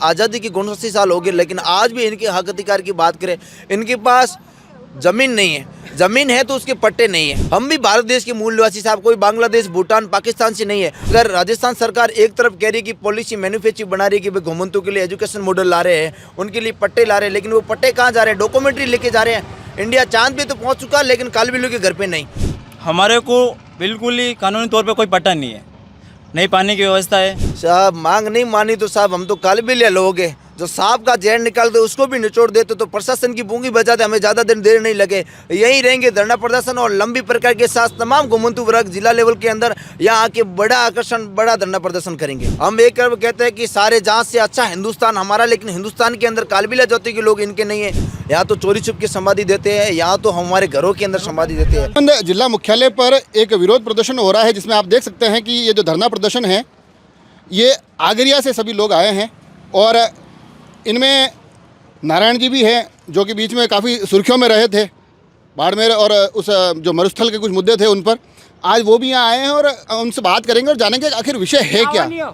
आज़ादी की 69 साल हो गए, लेकिन आज भी इनके हक अधिकार की बात करें, इनके पास ज़मीन नहीं है। ज़मीन है तो उसके पट्टे नहीं है। हम भी भारत देश के मूल निवासी साहब, कोई बांग्लादेश, भूटान, पाकिस्तान से नहीं है। अगर राजस्थान सरकार एक तरफ कह रही है कि पॉलिसी मैन्युफैक्चरिंग बना रही है कि भाई घुमंतु के लिए एजुकेशन मॉडल ला रहे हैं, उनके लिए पट्टे ला रहे हैं, लेकिन वो पट्टे कहाँ जा रहे हैं? डॉक्यूमेंट्री लेके जा रहे हैं। इंडिया चांद पे तो पहुँच चुका, लेकिन कालबिल्लू के घर पे नहीं। हमारे को बिल्कुल ही कानूनी तौर पे कोई पट्टा नहीं है, नहीं पानी की व्यवस्था है। साहब मांग नहीं मानी तो साहब हम तो कालबिल्ले लोग हैं। जो सांप का जहर निकालते उसको भी निचोड़ देते, तो प्रशासन की बूंगी बजाते हमें ज़्यादा दिन देर नहीं लगे। यहीं रहेंगे धरना प्रदर्शन और लंबी प्रकार के साथ तमाम घुमंतु वर्ग जिला लेवल के अंदर यहाँ आके बड़ा आकर्षण, बड़ा धरना प्रदर्शन करेंगे। हम एक तरफ कहते हैं कि सारे जहाँ से अच्छा हिंदुस्तान हमारा, लेकिन हिंदुस्तान के अंदर कालबिला जाति के लोग इनके नहीं है। यहाँ तो चोरी छुप के समाधि देते हैं, यहाँ तो हमारे घरों के अंदर समाधि देते हैं। जिला मुख्यालय पर एक विरोध प्रदर्शन हो रहा है, जिसमें आप देख सकते हैं कि ये जो धरना प्रदर्शन है ये आगरिया से सभी लोग आए हैं और इनमें नारायण जी भी हैं, जो कि बीच में काफ़ी सुर्खियों में रहे थे बाड़मेर और उस जो मरुस्थल के कुछ मुद्दे थे उन पर। आज वो भी यहाँ आए हैं और उनसे बात करेंगे और जानेंगे आखिर विषय है क्या।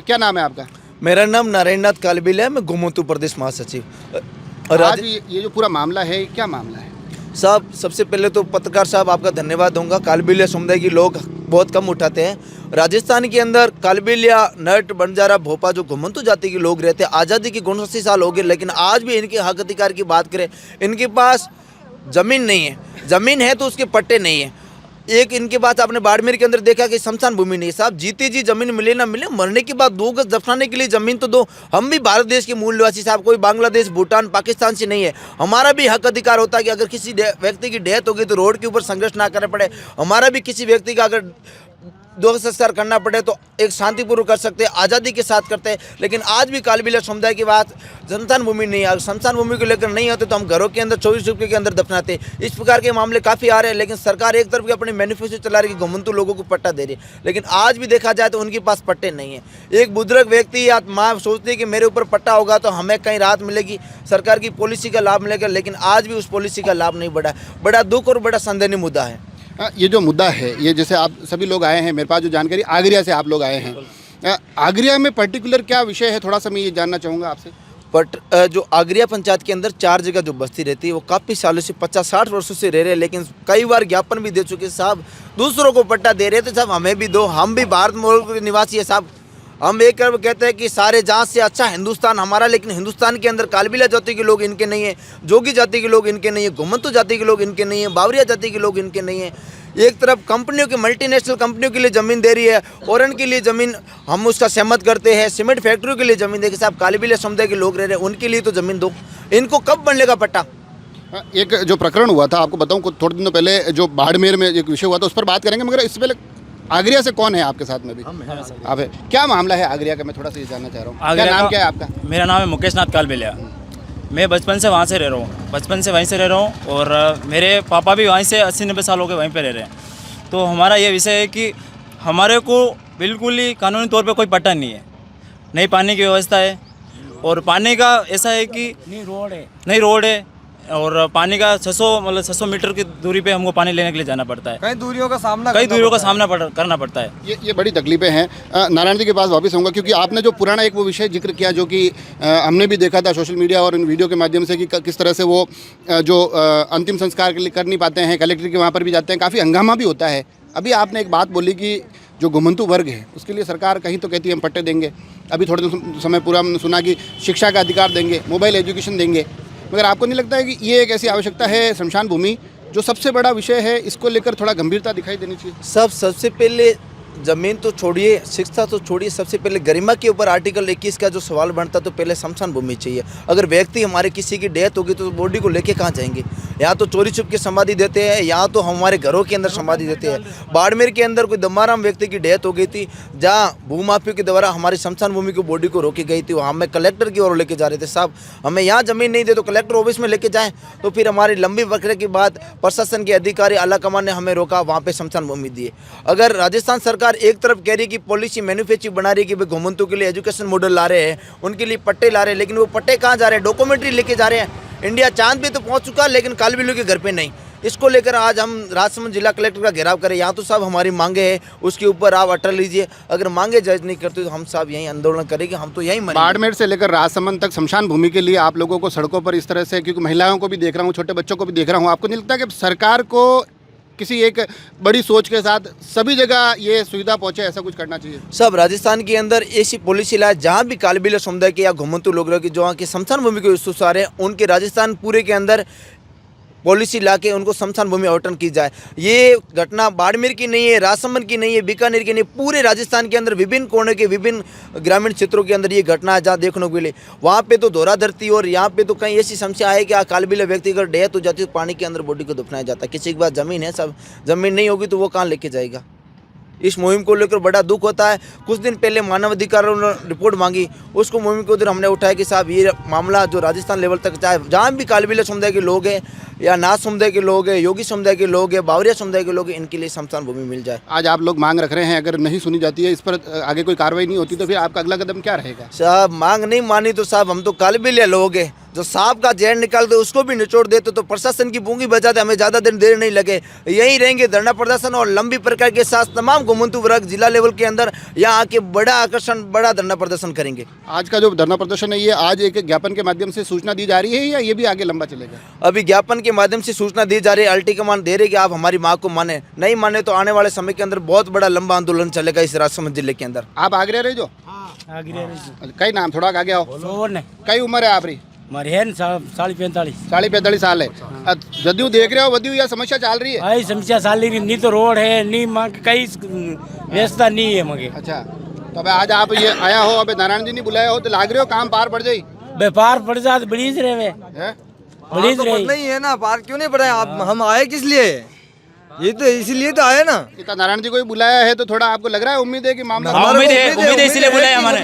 क्या नाम है आपका? मेरा नाम नारायणनाथ कालबिल है, मैं घुमंतु प्रदेश महासचिव। और आज ये जो पूरा मामला है, क्या मामला है साहब? सबसे पहले तो पत्रकार साहब आपका धन्यवाद दूंगा। कालबिलिया समुदाय के लोग बहुत कम उठाते हैं। राजस्थान के अंदर कालबिलिया, नट, बंजारा, भोपा जो घुमंतु जाति के लोग रहते हैं, आज़ादी की 69 साल हो गए, लेकिन आज भी इनके हक अधिकार की बात करें, इनके पास ज़मीन नहीं है। ज़मीन है तो उसके पट्टे नहीं है। एक इनके पास आपने बाड़मेर के अंदर देखा कि शमशान भूमि नहीं। साहब जीते जी जमीन मिले ना मिले, मरने के बाद 2 गज दफनाने के लिए जमीन तो दो। हम भी भारत देश के मूल निवासी साहब, कोई बांग्लादेश, भूटान, पाकिस्तान से नहीं है। हमारा भी हक अधिकार होता है कि अगर किसी व्यक्ति की डेथ हो गई तो रोड के ऊपर संघर्ष ना करना पड़े। हमारा भी किसी व्यक्ति का अगर दो संस्कार करना पड़े तो एक शांतिपूर्वक कर सकते हैं, आज़ादी के साथ करते हैं। लेकिन आज भी कालबिला समुदाय की बात शमशान भूमि नहीं है। शमशान भूमि को लेकर नहीं होते तो हम घरों के अंदर 24 रुपये के अंदर दफनाते। इस प्रकार के मामले काफ़ी आ रहे हैं, लेकिन सरकार एक तरफ की अपनी मैनिफेस्टो चला रही है कि घुमंतु लोगों को पट्टा दे रही है, लेकिन आज भी देखा जाए तो उनके पास पट्टे नहीं है। एक बुजुर्ग व्यक्ति या माँ सोचती है कि मेरे ऊपर पट्टा होगा तो हमें कहीं राहत मिलेगी, सरकार की पॉलिसी का लाभ मिलेगा, लेकिन आज भी उस पॉलिसी का लाभ नहीं बढ़ा। बड़ा दुख और बड़ा संदेहनीय मुद्दा है। ये जो मुद्दा है, ये जैसे आप सभी लोग आए हैं, मेरे पास जो जानकारी आगरिया से आप लोग आए हैं, आगरिया में पर्टिकुलर क्या विषय है, थोड़ा सा मैं ये जानना चाहूँगा आपसे। जो आगरिया पंचायत के अंदर 4 जगह जो बस्ती रहती है वो काफ़ी सालों से 50-60 वर्षों से रह रहे हैं, लेकिन कई बार ज्ञापन भी दे चुके साहब, दूसरों को पट्टा दे रहे थे साहब, हमें भी दो, हम भी भारत मूल के निवासी है साहब। हम एक तरफ कहते हैं कि सारे जहाँ से अच्छा हिंदुस्तान हमारा, लेकिन हिंदुस्तान के अंदर कालबिला जाति के लोग इनके नहीं है, जोगी जाति के लोग इनके नहीं है, घुमंतु जाति के लोग इनके नहीं है, बावरिया जाति के लोग इनके नहीं है। एक तरफ कंपनियों की, मल्टीनेशनल कंपनियों के लिए ज़मीन दे रही है, औरन के लिए ज़मीन हम उसका सहमत करते हैं, सीमेंट फैक्ट्रियों के लिए ज़मीन देगी साहब। कालबिला समुदाय के लोग रह रहे हैं, उनके लिए तो ज़मीन दो। इनको कब बनेगा पट्टा? एक जो प्रकरण हुआ था, आपको बताऊं, थोड़े दिनों पहले जो बाड़मेर में एक विषय हुआ था, उस पर बात करेंगे, मगर इससे पहले आगरिया से कौन है आपके साथ में भी? आप है। क्या मामला है आगरिया का, मैं थोड़ा सा ये जानना चाह रहा हूँ। क्या नाम क्या है आपका? मेरा नाम है मुकेश नाथ कालबिलिया। मैं बचपन से वहाँ से रह रहा हूँ, बचपन से वहीं से रह रहा हूँ, और मेरे पापा भी वहीं से 80-90 साल हो गए वहीं पर रह रहे हैं। तो हमारा ये विषय है कि हमारे को बिल्कुल ही कानूनी तौर पे कोई पट्टा नहीं है, नहीं पानी की व्यवस्था है, और पानी का ऐसा है कि नहीं रोड है, और पानी का 600 मीटर की दूरी पे हमको पानी लेने के लिए जाना पड़ता है। कई दूरियों का सामना करना पड़ता है। ये बड़ी तकलीफें हैं। नारायण जी के पास वापस आऊँगा, क्योंकि आपने जो पुराना एक वो विषय जिक्र किया, जो कि हमने भी देखा था सोशल मीडिया और इन वीडियो के माध्यम से, कि किस तरह से वो जो अंतिम संस्कार के लिए कर नहीं पाते हैं, कलेक्टर के वहाँ पर भी जाते हैं, काफ़ी हंगामा भी होता है। अभी आपने एक बात बोली कि जो घुमंतु वर्ग है उसके लिए सरकार कहीं तो कहती है हम पट्टे देंगे, अभी थोड़े समय पूरा हमने सुना कि शिक्षा का अधिकार देंगे, मोबाइल एजुकेशन देंगे, मगर आपको नहीं लगता है कि ये एक ऐसी आवश्यकता है, शमशान भूमि जो सबसे बड़ा विषय है, इसको लेकर थोड़ा गंभीरता दिखाई देनी चाहिए? सबसे पहले ज़मीन तो छोड़िए, शिक्षा तो छोड़िए, सबसे पहले गरिमा के ऊपर आर्टिकल 21 का जो सवाल बनता तो पहले शमशान भूमि चाहिए। अगर व्यक्ति हमारे किसी की डेथ होगी तो बॉडी को लेके कहाँ जाएंगे? यहाँ तो चोरी छुप के समाधि देते हैं, यहाँ तो हमारे घरों के अंदर समाधि देते हैं। बाड़मेर के अंदर कोई दम्माराम व्यक्ति की डेथ हो गई थी, जहाँ भूमाफियों के द्वारा हमारी शमशान भूमि की बॉडी को रोकी गई थी, वहाँ हमें कलेक्टर की ओर लेके जा रहे थे। साहब हमें यहाँ ज़मीन नहीं दे तो कलेक्टर ऑफिस में लेके जाएँ, तो फिर हमारी लंबी प्रक्रिया के बाद प्रशासन के अधिकारी आलाकमान ने हमें रोका, वहाँ पर शमशान भूमि दिए। अगर राजस्थान सरकार एक तरफ कह रही की पॉलिसी मैन्युफैक्चरिंग बना रही है कि भाई घुमंतु के लिए एजुकेशन मॉडल ला रहे हैं, उनके लिए पट्टे ला रहे हैं, लेकिन वो पट्टे कहाँ जा रहे हैं? डॉक्यूमेंट्री लेके जा रहे हैं। इंडिया चांद पे तो पहुंच चुका, लेकिन कालबिल्लू के घर पे नहीं। इसको लेकर आज हम राजसमंद जिला कलेक्टर का घेराव करें। यहाँ तो सब हमारी मांगे हैं, उसके ऊपर आप अटल लीजिए। अगर मांगे जज नहीं करते तो हम सब यहीं आंदोलन करेंगे, हम तो यहीं मरेंगे। बाड़मेर से लेकर राजसमंद तक शमशान भूमि के लिए आप लोगों को सड़कों पर इस तरह से, क्योंकि महिलाओं को भी देख रहा हूँ, छोटे बच्चों को भी देख रहा हूँ, आपको नहीं लगता कि सरकार को किसी एक बड़ी सोच के साथ सभी जगह ये सुविधा पहुंचे, ऐसा कुछ करना चाहिए? सब राजस्थान के अंदर ऐसी पॉलिसी लाए जहाँ भी कालबेलिया समुदाय के या घुमंतु लोग रहे जो वहाँ के शमशान भूमि के विश्वास हैं, उनके राजस्थान पूरे के अंदर पॉलिसी लाके उनको शमशान भूमि आवंटन की जाए। ये घटना बाड़मेर की नहीं है, राजसमंद की नहीं है, बीकानेर की नहीं, पूरे राजस्थान के अंदर विभिन्न कोने के विभिन्न ग्रामीण क्षेत्रों के अंदर ये घटना है जहाँ देखने को मिले। वहाँ पे तो दोहरा धरती और यहाँ पे तो कहीं ऐसी समस्या है कि कालबेलिया व्यक्ति अगर डेथ हो जाती है तो पानी के अंदर बॉडी को दफनाया जाता है। किसी के पास ज़मीन है, सब ज़मीन नहीं होगी तो वो कहाँ लेके जाएगा। इस मुहिम को लेकर बड़ा दुख होता है। कुछ दिन पहले मानव अधिकारों ने रिपोर्ट मांगी, उसको मुहिम को उधर हमने उठाया कि साहब ये मामला जो राजस्थान लेवल तक चाहे जहाँ भी कालबेलिया समुदाय के लोग हैं या नाथ समुदाय के लोग हैं, योगी समुदाय के लोग हैं, बावरिया समुदाय के लोग हैं, इनके लिए शमशान भूमि मिल जाए। आज आप लोग मांग रख रहे हैं, अगर नहीं सुनी जाती है, इस पर आगे कोई कार्रवाई नहीं होती तो फिर आपका अगला कदम क्या रहेगा? साहब मांग नहीं मानी तो साहब हम तो कालबेलिया लोग हैं, जो सांप का जहर निकालते उसको भी निचोड़ देते तो प्रशासन की बूंगी बजाते हमें ज़्यादा दिन देर नहीं लगे। यहीं रहेंगे धरना प्रदर्शन और लंबी प्रक्रिया के साथ तमाम घुमंतु वर्ग जिला लेवल के अंदर यहाँ आके बड़ा आकर्षण, बड़ा धरना प्रदर्शन करेंगे। आज का जो धरना प्रदर्शन है ये आज एक ज्ञापन के माध्यम से सूचना दी जा रही है या ये भी आगे लंबा चलेगा? अभी ज्ञापन के माध्यम से सूचना दी जा रही है, अल्टीकमान दे रही कि आप हमारी मांग को माने, नहीं माने तो आने वाले समय के अंदर बहुत बड़ा लंबा आंदोलन चलेगा इस राजसमंद जिले के अंदर। आप आगे रहे जो कई नाम थोड़ा आगे आओ, कई उम्र है आपकी? मारी है 45 साल है। जदयू देख रहे हो, वदयू यह समस्या चल रही है? आई समस्या साली नहीं तो रोड है नहीं मांग कई व्यवस्था नहीं है मगे। अच्छा, तो अब आज आप ये आया हो, अब नारायण जी नहीं बुलाया हो तो लाग रहे हो काम पार पड़ जाये? व्यापार पड़ जाए बड़ीज रहे, बड़ीज रहे नहीं है ना, पार क्यों नहीं पड़ा? आप हम आए किस लिए? ये तो इसीलिए तो आए ना। इतना नारायण जी को भी बुलाया है तो थोड़ा आपको लग रहा है, उम्मीद है कि मामला उम्मीद है इसीलिए बुलाया हमारे,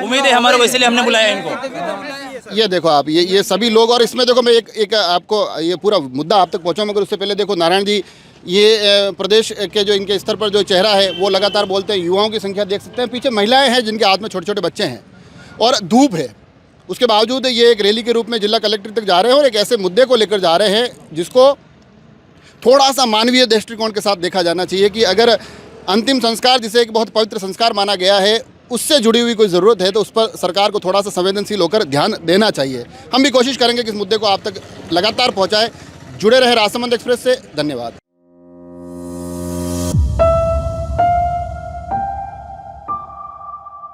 उम्मीद है हमारे को इसलिए हमने बुलाया इनको। ये देखो आप, ये सभी लोग, और इसमें देखो मैं एक आपको ये पूरा मुद्दा आप तक पहुंचाऊं, मगर उससे पहले देखो नारायण जी ये प्रदेश के जो इनके स्तर पर जो चेहरा है वो लगातार बोलते हैं। युवाओं की संख्या देख सकते हैं, पीछे महिलाएं हैं जिनके हाथ में छोटे छोटे बच्चे हैं और धूप है, उसके बावजूद ये एक रैली के रूप में जिला कलेक्टर तक जा रहे हैं और एक ऐसे मुद्दे को लेकर जा रहे हैं जिसको थोड़ा सा मानवीय दृष्टिकोण के साथ देखा जाना चाहिए कि अगर अंतिम संस्कार, जिसे एक बहुत पवित्र संस्कार माना गया है, उससे जुड़ी हुई कोई ज़रूरत है तो उस पर सरकार को थोड़ा सा संवेदनशील होकर ध्यान देना चाहिए। हम भी कोशिश करेंगे कि इस मुद्दे को आप तक लगातार पहुंचाएं। जुड़े रहे राजसमंद एक्सप्रेस से, धन्यवाद।